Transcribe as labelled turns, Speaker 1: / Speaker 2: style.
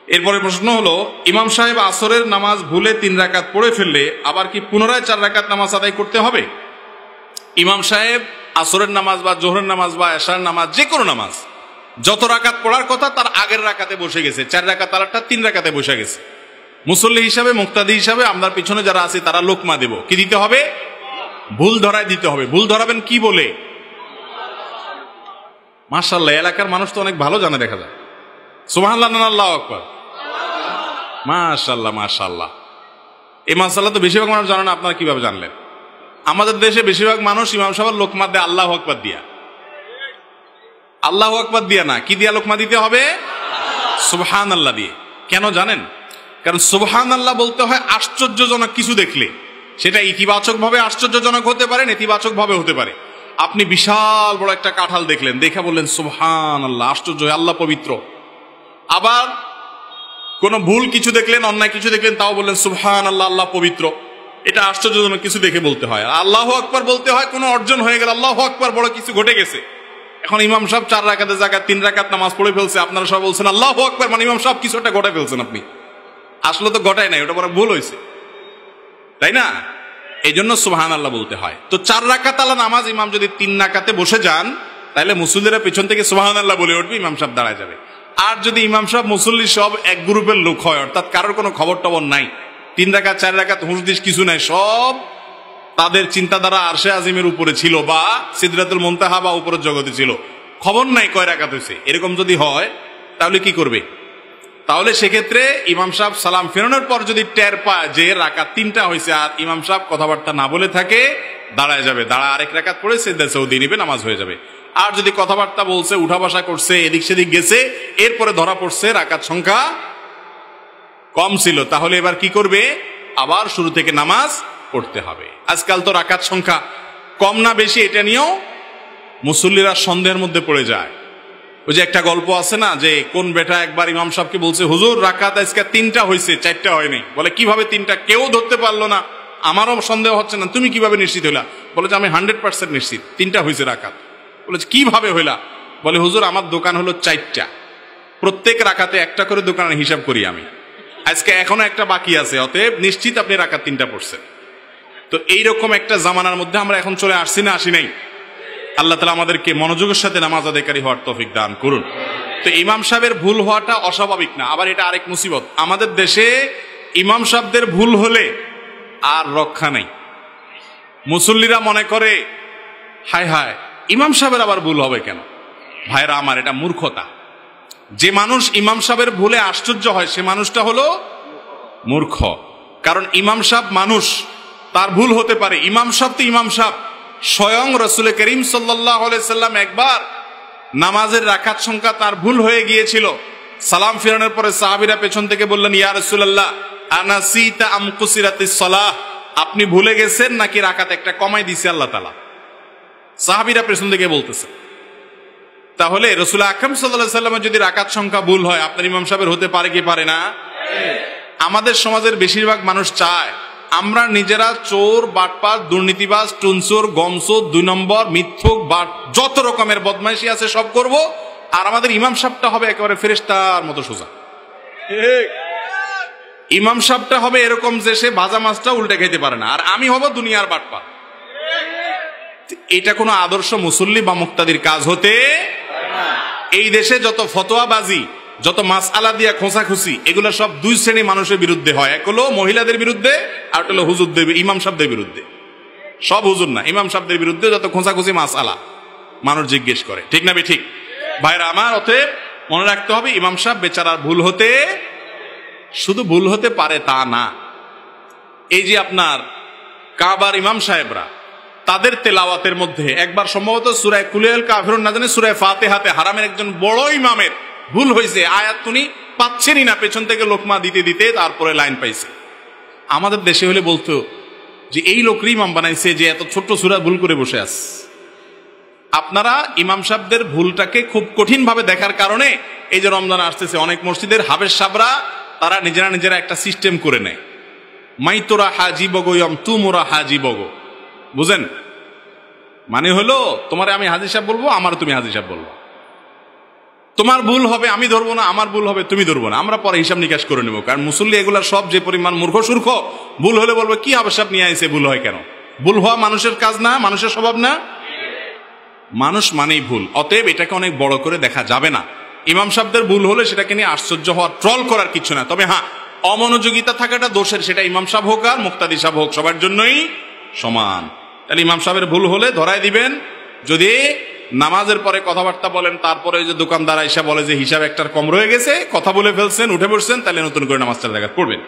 Speaker 1: এরপরে প্রশ্ন হলো, ইমাম সাহেব আসরের নামাজ ভুলে 3 রাকাত পড়ে ফেললে আবার কি পুনরায় 4 রাকাত নামাজ আদায় করতে হবে? ইমাম সাহেব আসরের নামাজ বা জোহরের নামাজ বা এশার নামাজ, যে কোনো নামাজ যত রাকাত পড়ার কথা তার আগের রাকাতে বসে গেছে, 4 রাকাত আরেকটা 3 রাকাতে বসে গেছে। মুসল্লি হিসাবে, মুক্তাদি হিসাবে আমরা পিছনে যারা আছি তারা লোকমা দেব। কি দিতে হবে? ভুল ধরায় দিতে হবে। ভুল ধরাবেন কি বলে? মাশাআল্লাহ, এলাকার মানুষ তো অনেক ভালো জানে, দেখা যায়। সুবহানাল্লাহ, আল্লাহু আকবার, মাশাআল্লাহ মাশাআল্লাহ। এই মাশাআল্লাহ তো বেশিরভাগ মানুষ জানে না, আপনারা কিভাবে জানলেন? আমাদের দেশে বেশিরভাগ মানুষ ইমাম সাহেব লোকমা দেয় আল্লাহু আকবার দিয়া। আল্লাহু আকবার দিয়া না, কি দিয়া লোকমা দিতে হবে? সুবহানাল্লাহ দিয়ে। কেন জানেন? কারণ সুবহানাল্লাহ বলতে হয় আশ্চর্যজনক কিছু দেখলে। সেটা ইতিবাচক ভাবে আশ্চর্যজনক হতে পারে, নেতিবাচক ভাবে হতে পারে। আপনি বিশাল বড় একটা কাঁঠাল দেখলেন, দেখে বললেন সুবহানাল্লাহ, আশ্চর্য, আল্লাহ পবিত্র। আবার কোন ভুল কিছু দেখলেন, অন্যায় কিছু দেখলেন, তাও বললেন সুবহানাল্লাহ, আল্লাহ পবিত্র। এটা আশ্চর্যজনক কিছু দেখে বলতে হয়। আল্লাহু আকবার বলতে হয় কোনো অর্জন হয়ে গেল, আল্লাহু আকবার, বড় কিছু ঘটে গেছে। এখন ইমাম সাহেব 4 রাকাতের জায়গায় 3 রাকাত নামাজ পড়ে ফেলছে, আপনারা সব বলছেন আল্লাহু আকবার, মানে ইমাম সাহেব কিছু একটা ঘটায় ফেলছেন। আপনি আসলে তো ঘটায় নাই, ওটা বড় ভুল হয়েছে, তাই না? এই জন্য সুবহানাল্লাহ বলতে হয়। তো 4 রাকাত আলা নামাজ ইমাম যদি 3 রাকাতে বসে যান, তাহলে মুসল্লিরা পেছন থেকে সুবহানাল্লাহ বলে উঠবে, ইমাম সাহেব দাঁড়ায় যাবে। আর যদি ইমাম সাহেব মুসল্লি সব এক গ্রুপের লোক হয়, অর্থাৎ কারোর কোনো খবর টবর নাই, 3 রাকাত 4 রাকাত হুঁশদিশ কিছু নাই, সব তাদের চিন্তাধারা আরশে আজিমের উপরে ছিল বা সিদরাতুল মুনতাহা বা উপরের জগতে ছিল, খবর নাই কয় রাকাত হয়েছে, এরকম যদি হয় তাহলে কি করবে? তাহলে সেক্ষেত্রে ইমাম সাহেব সালাম ফেরানোর পর যদি টের পায় যে রাকাত 3টা হয়েছে আর ইমাম সাহেব কথাবার্তা না বলে থাকে, দাঁড়ায় যাবে, দাঁড়ায় আরেক রাকাত পড়ে সিজদা সৌদি নিবে, নামাজ হয়ে যাবে। আর যদি কথাবার্তা বলছে, উঠা বসা করছে, এদিক সেদিক গেছে, এরপরে ধরা পড়ছে রাকাত সংখ্যা কম ছিল, তাহলে এবার কি করবে? আবার শুরু থেকে নামাজ পড়তে হবে। আজকাল তো রাকাত সংখ্যা কম না বেশি এটা নিয়েও মুসল্লিরা সন্দেহের মধ্যে পড়ে যায়। ওই যে একটা গল্প আছে না, যে কোন বেটা একবার ইমাম সাহেবকে বলছে, হুজুর রাকাত আজকে 3টা হয়েছে, 4টা হয়নি। বলে কিভাবে 3টা? কেউ ধরতে পারলো না, আমারও সন্দেহ হচ্ছে না, তুমি কিভাবে নিশ্চিত হইলা? বলে যে আমি 100% নিশ্চিত 3টা হয়েছে রাকাত। বলেছে কিভাবে হইলা? বলে হুজুর আমার দোকান হলো 4টা, প্রত্যেক রাকাতে একটা করে দোকানের হিসাব করি আমি, আজকে এখনো একটা বাকি আছে, অতএব নিশ্চিত আপনি রাকাত 3টা পড়ছেন। তো এইরকম একটা জামানার মধ্যে আমরা এখন চলে আসছি না আসি নাই? আল্লাহ তাআলা আমাদেরকে মনোযোগের সাথে নামাজ আদায়কারী হওয়ার তৌফিক দান করুন। তো ইমাম সাহেবের ভুল হওয়াটা অস্বাভাবিক না। আবার এটা আরেক মুসিবত, আমাদের দেশে ইমাম সাহেবদের ভুল হলে আর রক্ষা নাই। মুসল্লিরা মনে করে হায় হায় ইমাম সাহেবের আবার ভুল হবে কেন? ভাইরা আমার, এটা মূর্খতা। যে মানুষ ইমাম সাহেবের ভুলে আশ্চর্য হয় সে মানুষটা হলো মূর্খ। কারণ ইমাম সাহেব মানুষ, তার ভুল হতে পারে। ইমাম সাহেব তো ইমাম সাহেব। স্বয়ং রাসূল করিম সাল্লাল্লাহু আলাইহি সাল্লাম একবার নামাজের রাকাত সংখ্যা তার ভুল হয়ে গিয়েছিল, সালাম ফেরানোর পরে সাহাবীরা পেছন থেকে বললেন, ইয়া রাসূলুল্লাহ আনাসিতা আম কুসিরাতিস সালাহ, আপনি ভুলে গেছেন নাকি রাকাত একটা কমাই দিয়েছে আল্লাহ তাআলা? সাহাবীরা পেছন থেকে বলতেছে। তাহলে রাসূল আকরাম সাল্লাল্লাহু আলাইহি সাল্লামের যদি রাকাত সংখ্যা ভুল হয়, আপনার ইমাম সাহেবের হতে পারে কি পারে না? আমাদের সমাজের বেশিরভাগ মানুষ চায় আমরা নিজেরা চোর, বাটপার, দুর্নীতিবাজ, টুনচোর, গমচোর, 2 নম্বর, মিথ্যুক, বাট, যত রকমের বদমাইশি আছে সব করব, আর আমাদের ইমাম সাহেবটা হবে একেবারে ফেরেশতার মতো সোজা। ইমাম সাহেবটা হবে এরকম যে সে ভাজা মাছটা উল্টে খেতে পারে না, আর আমি হব দুনিয়ার বাটপার। এটা কোনো আদর্শ মুসল্লি বা মুক্তাদির কাজ হতে। এই দেশে যত ফতোয়াবাজি, যত মাসআলা দিয়া খোঁচাখুচি, এগুলো সব 2 শ্রেণী মানুষের বিরুদ্ধে হয়। এক হলো মহিলাদের বিরুদ্ধে, আর হলো হুজুরদের, ইমাম সাহেবদের বিরুদ্ধে। সব হুজুর না, ইমাম সাহেবদের বিরুদ্ধে যত খোঁচাখুচি মাসআলা মানুষ জিজ্ঞেস করে, ঠিক না ঠিক? ভাইরা আমার, অতএব মনে রাখতে হবে ইমাম সাহেব বেচারার ভুল হতে, শুধু ভুল হতে পারে তা না। এই যে আপনার কাবার ইমাম সাহেবরা, তাদের তেলাওয়াতের মধ্যে একবার সম্ভবত সূরা কুল আল কাফিরুন না জানি সূরা ফাতিহাতে হারামের একজন বড় ইমামের ভুল হয়েছে, আয়াত উনি পাচ্ছেনই না, পেছন থেকে লোকমা দিতে দিতে তারপরে লাইন পাইছে। আমাদের দেশে হলে বলতো যে এই লোকরই ইমাম বানাইছে যে এত ছোট্ট সূরা ভুল করে বসে আছে। আপনারা ইমাম সাহেবদের ভুলটাকে খুব কঠিন ভাবে দেখার কারণে এই যে রমজান আসতেছে, অনেক মসজিদের হাফেজ সাহেবরা তারা নিজেরা একটা সিস্টেম করে নেয়, মাইতোরা হাজি বগয়ম তুমোরা হাজি বগ, বুঝেন? মানে হলো তোমারে আমি হাজি সাহেব বলবো, আমার তুমি হাজি সাহেব বলবো। তোমার ভুল হবে আমি ধরবো না, আমার ভুল হবে তুমি ধরবো না, আমরা পরে হিসাব নিকাশ করে নেবো। কারণ মুসল্লি এগুলা সব যে পরিমাণ মূর্খ সূর্খ, ভুল হলে বলবো কি আবশ্যক নিয়ে আইছে, ভুল হয় কেন? ভুল হওয়া মানুষের কাজ না, মানুষের স্বভাব না, মানুষ মানেই ভুল। অতএব এটাকে অনেক বড় করে দেখা যাবে না। ইমাম সাহেবদের ভুল হলে সেটাকে নিয়ে আশ্চর্য হওয়ার, ট্রল করার কিছু না। তবে হ্যাঁ, অমনোযোগিতা থাকাটা দোষের, সেটা ইমাম সাহেব হোক আর মুক্তাদি সাহেব হোক, সবার জন্যই সমান। তাহলে ইমাম সাহেবের ভুল হলে ধরায় দিবেন। যদি নামাজের পরে কথাবার্তা বলেন, তারপরে যে দোকানদার আইসা বলে যে হিসাব একটার কম রয়ে গেছে, কথা বলে ফেলছেন, উঠে পড়ছেন, তাহলে নতুন করে নামাজ চার জায়গায় পড়বেন।